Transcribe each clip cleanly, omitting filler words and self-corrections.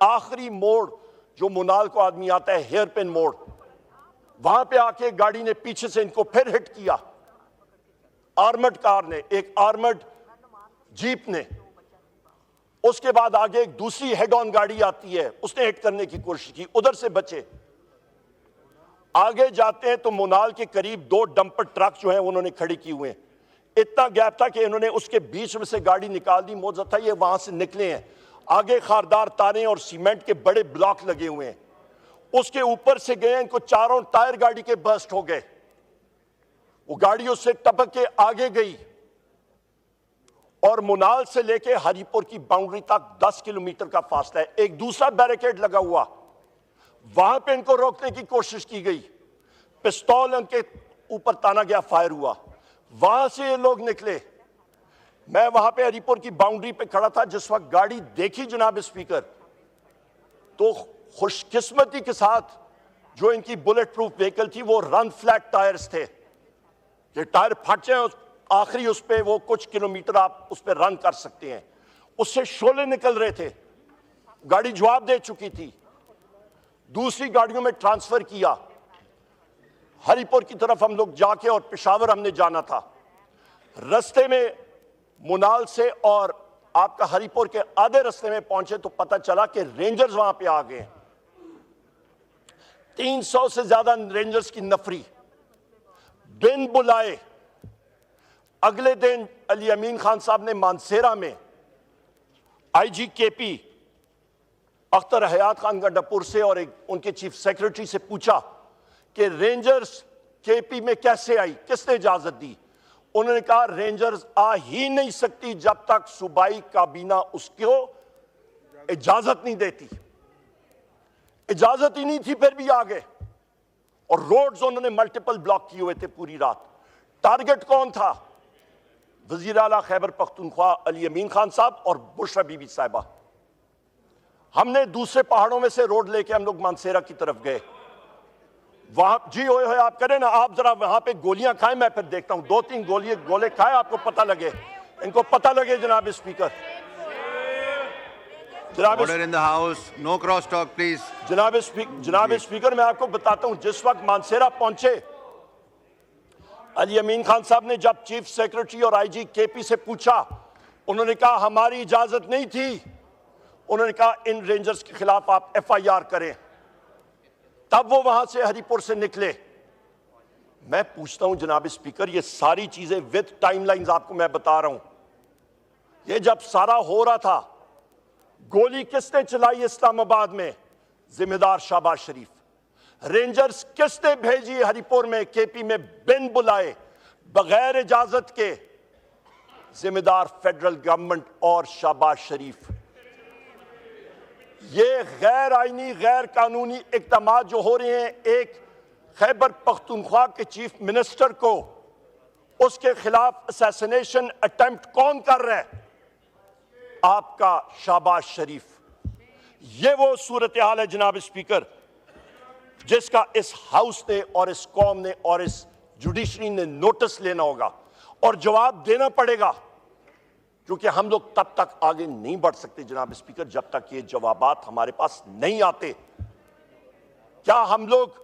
आखिरी मोड़ जो मुनाल को आदमी आता है, हेयर पिन मोड़, वहां पे आके गाड़ी ने पीछे से इनको फिर हिट किया, आर्मर्ड कार ने, एक आर्मर्ड जीप ने। उसके बाद आगे एक दूसरी हेड ऑन गाड़ी आती है, उसने हिट करने की कोशिश की, उधर से बचे। आगे जाते हैं तो मुनाल के करीब 2 डंपर ट्रक जो हैं उन्होंने खड़ी की हुए हैं। इतना गैप था कि इन्होंने उसके बीच में से गाड़ी निकाल दी। मौजूद था ये वहां से निकले हैं। आगे खारदार तारें और सीमेंट के बड़े ब्लॉक लगे हुए हैं। उसके ऊपर से गए, इनको चारों टायर गाड़ी के बर्स्ट हो गए। वो गाड़ी उससे टपक के आगे गई और मुनाल से लेके हरीपुर की बाउंड्री तक 10 किलोमीटर का फासला है। एक दूसरा बैरिकेड लगा हुआ, वहां पे इनको रोकने की कोशिश की गई, पिस्तौल उनके ऊपर ताना गया, फायर हुआ। वहां से ये लोग निकले। मैं वहां पे हरीपुर की बाउंड्री पे खड़ा था जिस वक्त गाड़ी देखी जनाब स्पीकर, तो खुशकिस्मती के साथ जो इनकी बुलेट प्रूफ व्हीकल थी वो रन फ्लैट टायर्स थे। ये टायर फट जाए आखिरी उस पे वो कुछ किलोमीटर आप उस पर रन कर सकते हैं। उससे शोले निकल रहे थे। गाड़ी जवाब दे चुकी थी। दूसरी गाड़ियों में ट्रांसफर किया। हरीपुर की तरफ हम लोग जाके और पेशावर हमने जाना था। रास्ते में मुनाल से और आपका हरीपुर के आधे रास्ते में पहुंचे तो पता चला कि रेंजर्स वहां पे आ गए। 300 से ज्यादा रेंजर्स की नफरी बिन बुलाए। अगले दिन अली अमीन खान साहब ने मानसेरा में आईजी केपी अख्तर हयात खान गंडापुर से और एक उनके चीफ सेक्रेटरी से पूछा कि रेंजर्स केपी में कैसे आई, किसने इजाजत दी। उन्होंने कहा रेंजर्स आ ही नहीं सकती जब तक सूबाई काबीना उसको इजाजत नहीं देती। इजाजत ही नहीं थी, फिर भी आ गए और रोड्स उन्होंने मल्टीपल ब्लॉक किए हुए थे पूरी रात। टारगेट कौन था? वजीर आला खैबर पख्तूनख्वा अली अमीन खान साहब और बुशरा बीबी साहिबा। हमने दूसरे पहाड़ों में से रोड लेके हम लोग मानसेरा की तरफ गए। वहां जी होए आप करें ना, आप जरा वहां पे गोलियां खाएं, मैं फिर देखता हूं। 2-3 गोले खाए, आपको पता लगे, इनको पता लगे। जनाब speaker, Order in the house. No cross talk, please. जनाब स्पीकर, मैं आपको बताता हूं, जिस वक्त मानसेरा पहुंचे अली अमीन खान साहब ने जब चीफ सेक्रेटरी और आईजी केपी से पूछा, उन्होंने कहा हमारी इजाजत नहीं थी। उन्होंने कहा इन रेंजर्स के खिलाफ आप FIR करें। तब वो वहां से हरीपुर से निकले। मैं पूछता हूं जनाब स्पीकर, ये सारी चीजें विद टाइमलाइंस आपको मैं बता रहा हूं। ये जब सारा हो रहा था, गोली किसने चलाई इस्लामाबाद में? जिम्मेदार शाहबाज शरीफ। रेंजर्स किसने भेजी हरीपुर में, केपी में, बिन बुलाए, बगैर इजाजत के? जिम्मेदार फेडरल गवर्नमेंट और शाहबाज शरीफ। ये गैर आईनी, गैर कानूनी इक़दामात जो हो रहे हैं, एक खैबर पख्तूनख्वा के चीफ मिनिस्टर को, उसके खिलाफ असैसिनेशन अटेम्प्ट कौन कर रहा है? आपका शाहबाज शरीफ। ये वो सूरत हाल है जनाब स्पीकर, जिसका इस हाउस ने और इस कौम ने और इस जुडिशरी ने नोटिस लेना होगा और जवाब देना पड़ेगा, क्योंकि हम लोग तब तक आगे नहीं बढ़ सकते जनाब स्पीकर जब तक ये जवाबात हमारे पास नहीं आते। क्या हम लोग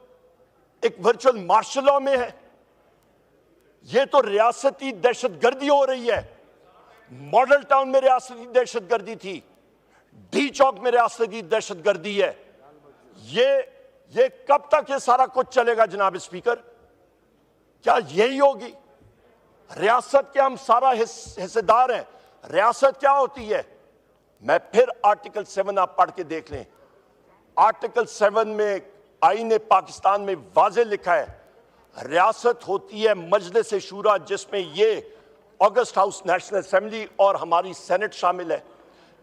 एक वर्चुअल मार्शल लॉ में है? ये तो रियासती दहशतगर्दी हो रही है। मॉडल टाउन में रियासती दहशतगर्दी थी, डी चौक में रियासती दहशतगर्दी है। ये कब तक ये सारा कुछ चलेगा जनाब स्पीकर? क्या यही होगी? रियासत के हम सारा हिस्सेदार हैं। रियासत क्या होती है? मैं फिर आर्टिकल 7 आप पढ़ के देख लें। आर्टिकल 7 में आईन पाकिस्तान में वाज़े लिखा है, रियासत होती है मजलिस शूरा, जिसमें ये अगस्त हाउस, नेशनल असेंबली और हमारी सेनेट शामिल है,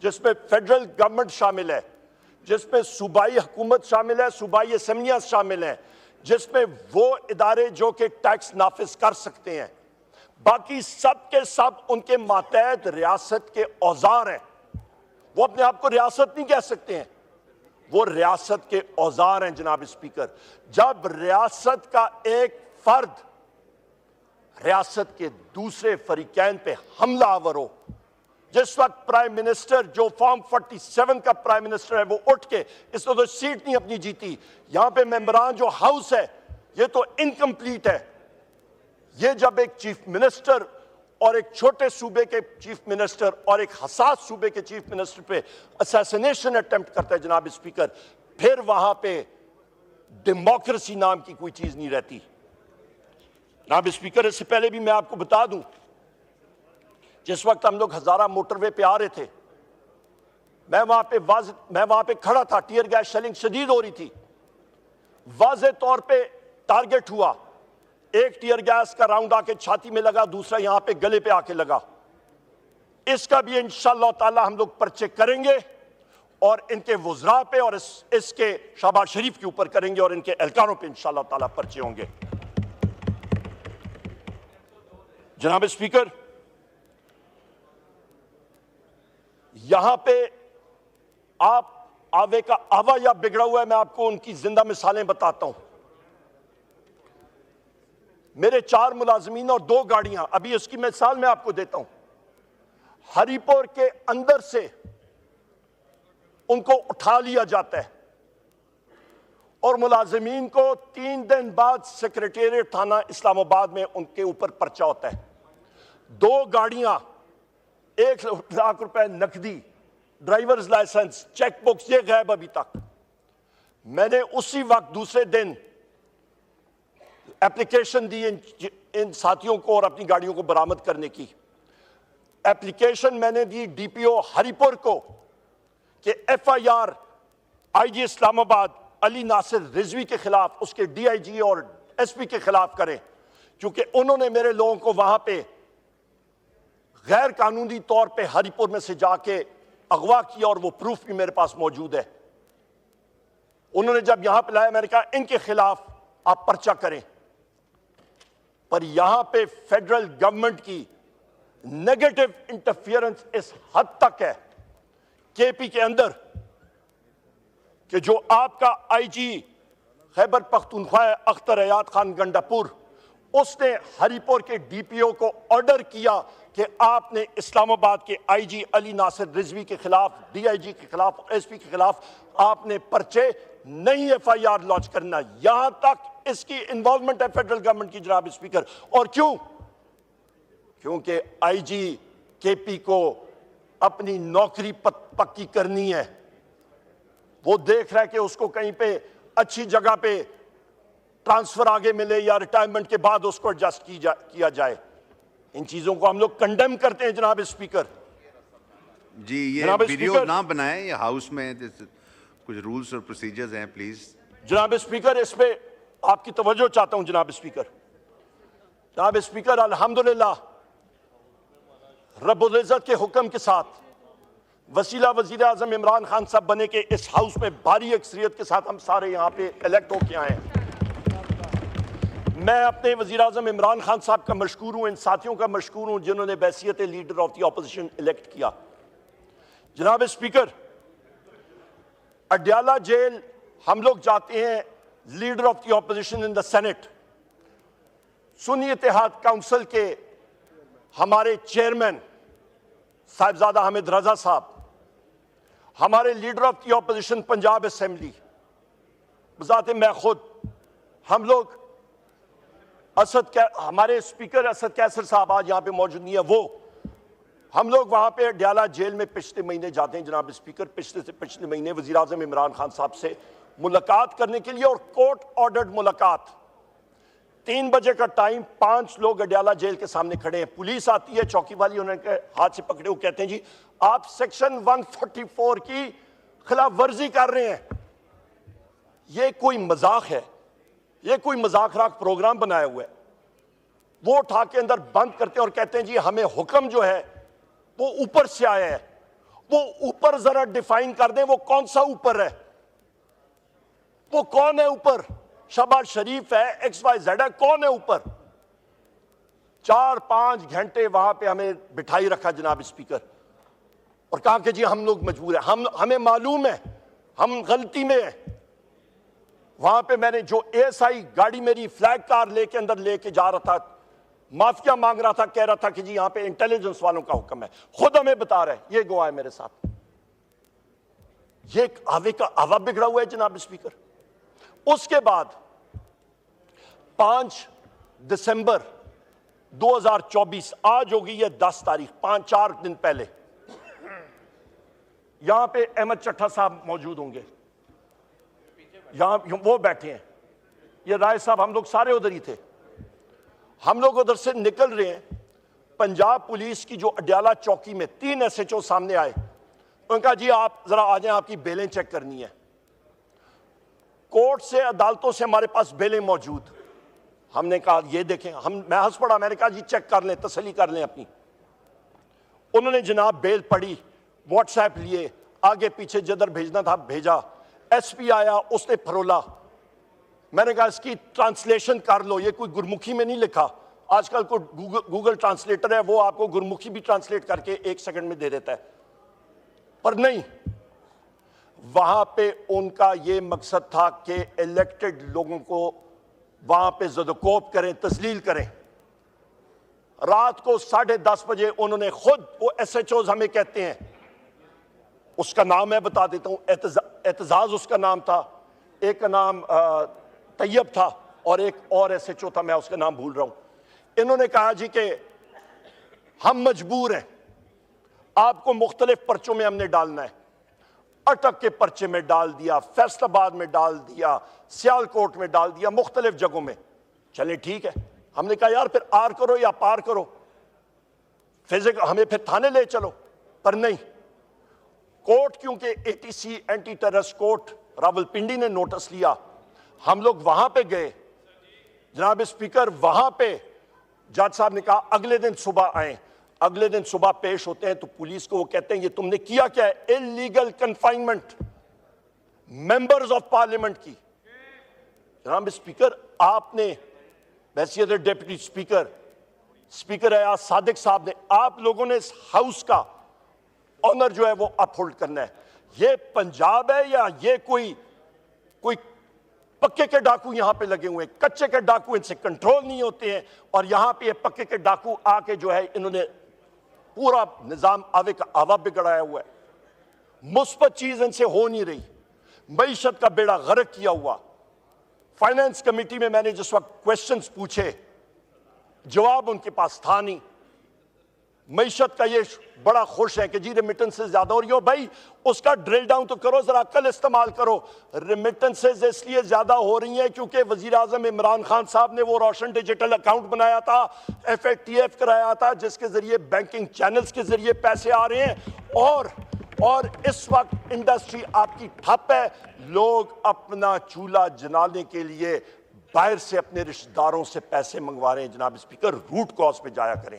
जिसमें फेडरल गवर्नमेंट शामिल है, जिसमें सूबाई हुकूमत शामिल है, सूबाई असेंबलियां शामिल हैं, जिसमें वो इदारे जो कि टैक्स नाफिज कर सकते हैं। बाकी सब के सब उनके मातहत रियासत के औजार हैं। वो अपने आप को रियासत नहीं कह सकते हैं, वो रियासत के औजार हैं जनाब स्पीकर। जब रियासत का एक फर्द रियासत के दूसरे फरीकैन पे हमला आवर हो, जिस वक्त प्राइम मिनिस्टर जो फॉर्म 47 का प्राइम मिनिस्टर है वो उठ के, इसने तो सीट नहीं अपनी जीती, यहां पे मेंबरान जो हाउस है ये तो इनकम्प्लीट है। ये जब एक चीफ मिनिस्टर और एक छोटे सूबे के चीफ मिनिस्टर और एक हसास सूबे के चीफ मिनिस्टर पे असैसिनेशन अटेम्प्ट करता है जनाब स्पीकर, फिर वहां पे डेमोक्रेसी नाम की कोई चीज नहीं रहती। जनाब स्पीकर, इससे पहले भी मैं आपको बता दूं, जिस वक्त हम लोग हजारा मोटरवे पे आ रहे थे, मैं वहां पे खड़ा था, टीयर गैस शेलिंग शदीद हो रही थी, वाज़े तौर पे टारगेट हुआ, एक टीयर गैस का राउंड आके छाती में लगा, दूसरा यहां पे गले पे आके लगा। इसका भी इंशाअल्लाह ताला हम लोग पर्चे करेंगे और इनके वुज़रा पे और इसके शहबाज शरीफ के ऊपर करेंगे और इनके एहलकारों पे इंशाअल्लाह ताला पर्चे होंगे। जनाब स्पीकर, यहां पे आप आवे का आवा या बिगड़ा हुआ है, मैं आपको उनकी जिंदा मिसालें बताता हूं। मेरे 4 मुलाजमीन और 2 गाड़ियां, अभी उसकी मिसाल मैं आपको देता हूं। हरिपुर के अंदर से उनको उठा लिया जाता है और मुलाजमीन को 3 दिन बाद सेक्रेटेरिएट थाना इस्लामाबाद में उनके ऊपर पर्चा होता है। 2 गाड़ियां, 1 लाख रुपए नकदी, ड्राइवर्स लाइसेंस, चेक बुक्स, ये गायब अभी तक। मैंने उसी वक्त दूसरे दिन एप्लीकेशन दी इन साथियों को और अपनी गाड़ियों को बरामद करने की। एप्लीकेशन मैंने दी डीपीओ हरिपुर को कि एफआईआर आईजी इस्लामाबाद अली नासिर रिजवी के खिलाफ, उसके डीआईजी और एसपी के खिलाफ करें, क्योंकि उन्होंने मेरे लोगों को वहां पे गैर कानूनी तौर पे हरिपुर में से जाके अगवा किया और वो प्रूफ भी मेरे पास मौजूद है। उन्होंने जब यहां पे लाया, मैंने कहा इनके खिलाफ आप पर्चा करें, पर यहां पे फेडरल गवर्नमेंट की नेगेटिव इंटरफियरेंस इस हद तक है केपी के अंदर कि जो आपका आईजी खैबर पख्तूनख्वा अख्तर हयात खान गंडापुर, उसने हरिपुर के डीपीओ को ऑर्डर किया कि आपने इस्लामाबाद के आईजी अली नासिर रिजवी के खिलाफ, डीआईजी के खिलाफ, एसपी के खिलाफ आपने पर्चे नहीं एफआईआर लॉन्च करना। यहां तक इसकी इन्वॉल्वमेंट है फेडरल गवर्नमेंट की जनाब स्पीकर। और क्यों? क्योंकि आईजी केपी को अपनी नौकरी पक्की करनी है। वो देख रहा है कि उसको कहीं पे अच्छी जगह पे ट्रांसफर आगे मिले या रिटायरमेंट के बाद उसको एडजस्ट किया जाए। इन चीजों को हम लोग कंडेम करते हैं जनाब स्पीकर। जी, ये वीडियो ना बनाएं, ये हाउस में कुछ रूल्स और प्रोसीजर्स हैं, प्लीज। जनाब स्पीकर, इस पे आपकी तवज्जो चाहता हूं जनाब स्पीकर। जनाब स्पीकर, अल्हम्दुलिल्लाह रब्बुल इज्जत के हुक्म के साथ वसीला वजीर आजम इमरान खान साहब बने के इस हाउस में भारी अक्सरियत के साथ हम सारे यहां पे इलेक्ट होके आए हैं। मैं अपने वजीर आजम इमरान खान साहब का मशकूर हूं, इन साथियों का मशकूर हूं जिन्होंने बैसियत leader of the opposition elect किया। जनाब स्पीकर, अडयाला जेल हम लोग जाते हैं, leader of the opposition in the senate, Sunni Ittehad council के हमारे चेयरमैन साहिबजादा हामिद रजा साहब, हमारे leader of the opposition Punjab assembly, बजाते मैं खुद, हम लोग हमारे स्पीकर असद कैसर साहब आज यहां पे मौजूद नहीं है, वो हम लोग वहां पे अडयाला जेल में पिछले महीने जाते हैं जनाब स्पीकर। पिछले महीने वजीर आजम इमरान खान साहब से मुलाकात करने के लिए, और कोर्ट ऑर्डर्ड मुलाकात, 3 बजे का टाइम, 5 लोग अडयाला जेल के सामने खड़े हैं। पुलिस आती है, चौकी वाली उन्होंने हाथ से पकड़े, वो कहते हैं जी आप सेक्शन 144 की खिलाफ वर्जी कर रहे हैं। ये कोई मजाक है? ये कोई मजाक राक प्रोग्राम बनाया हुआ है? वो उठा के अंदर बंद करते हैं और कहते हैं जी हमें हुक्म जो है वो ऊपर से आया है। वो ऊपर जरा डिफाइन कर दें, वो कौन सा ऊपर है? वो कौन है ऊपर? शहबाज शरीफ है, XYZ है, कौन है ऊपर? 4-5 घंटे वहां पे हमें बिठाई रखा जनाब स्पीकर, और कहा कि जी हम लोग मजबूर हैं, हमें मालूम है हम गलती में हैं। वहां पे मैंने जो ASI गाड़ी मेरी फ्लैग कार लेके अंदर लेके जा रहा था, माफिया मांग रहा था, कह रहा था कि जी यहां पे इंटेलिजेंस वालों का हुक्म है, खुद हमें बता रहे, ये गवाह है मेरे साथ। ये एक आवे का आवा बिगड़ा हुआ है जनाब स्पीकर। उसके बाद 5 दिसंबर 2024, आज होगी ये 10 तारीख, 5-4 दिन पहले, यहां पे अहमद चट्टा साहब मौजूद होंगे, यहां वो बैठे हैं, ये राय साहब, हम लोग सारे उधर ही थे। हम लोग उधर से निकल रहे हैं, पंजाब पुलिस की जो अडयाला चौकी में 3 SHO सामने आए, उन्होंने कहा जी आप जरा आ जाएं, आपकी बेलें चेक करनी है। कोर्ट से, अदालतों से हमारे पास बेलें मौजूद। हमने कहा ये देखें, मैं हंस पड़ा, मैंने कहा जी चेक कर लें, तसल्ली कर लें अपनी। उन्होंने जनाब बेल पढ़ी, व्हाट्सएप लिए, आगे पीछे जिधर भेजना था भेजा। SP आया, उसने फरोला। मैंने कहा इसकी ट्रांसलेशन कर लो, ये कोई गुरमुखी में नहीं लिखा, आजकल को गूगल ट्रांसलेटर है, वो आपको गुरमुखी भी ट्रांसलेट करके 1 सेकंड में दे देता है। पर नहीं, वहां पे उनका ये मकसद था कि इलेक्टेड लोगों को वहां पे ज़दकोप करें, तस्लील करें। रात को 10:30 बजे उन्होंने खुद, वो SHOs हमें कहते हैं, उसका नाम मैं बता देता हूं, एतजाज उसका नाम था, एक का नाम तैयब था और एक और SHO था, मैं उसका नाम भूल रहा हूं। इन्होंने कहा जी कि हम मजबूर हैं, आपको मुख्तलिफ पर्चों में हमने डालना है। अटक के पर्चे में डाल दिया, फैसलाबाद में डाल दिया, सियालकोट में डाल दिया, मुख्तलिफ जगहों में। चले ठीक है, हमने कहा यार फिर आर करो या पार करो, फिजिक हमें फिर थाने ले चलो, पर नहीं। कोर्ट, क्योंकि ATC anti terrorist court Rawalpindi ने नोटिस लिया, हम लोग वहां पे गए। जनाब स्पीकर, वहां पे जज साहब ने कहा अगले दिन सुबह आए। अगले दिन सुबह पेश होते हैं तो पुलिस को वो कहते हैं ये तुमने किया क्या है? Illegal confinement members of parliament की। जनाब स्पीकर, आपने वैसे डिप्टी स्पीकर, स्पीकर है आज सादिक साहब ने, आप लोगों ने इस हाउस का ऑनर जो है वो अपहोल्ड करना है। ये पंजाब है या ये कोई पक्के के डाकू यहां पे लगे हुए हैं? कच्चे के डाकू इनसे कंट्रोल नहीं होते हैं, और यहां पे ये पक्के के डाकू आके जो है इन्होंने पूरा निजाम आवे का आवा बिगड़ाया हुआ है। मुस्बत चीज इनसे हो नहीं रही, मईशत का बेड़ा गर्क किया हुआ। फाइनेंस कमेटी में मैंने जिस वक्त क्वेश्चंस पूछे, जवाब उनके पास था नहीं। मईशत का ये बड़ा खुश है कि जी रेमिटेंसेस ज्यादा हो रही हो। भाई उसका ड्रिल डाउन तो करो, जरा अक्ल इस्तेमाल करो। रेमिटेंसेस इसलिए ज्यादा हो रही हैं क्योंकि वजीर आजम इमरान खान साहब ने वो रोशन डिजिटल अकाउंट बनाया था, FATF कराया था, जिसके जरिए बैंकिंग चैनल्स के जरिए पैसे आ रहे हैं। और इस वक्त इंडस्ट्री आपकी ठप है। लोग अपना चूल्हा जलाने के लिए बाहर से अपने रिश्तेदारों से पैसे मंगवा रहे हैं। जनाब स्पीकर, रूट कॉज पे जाया करें।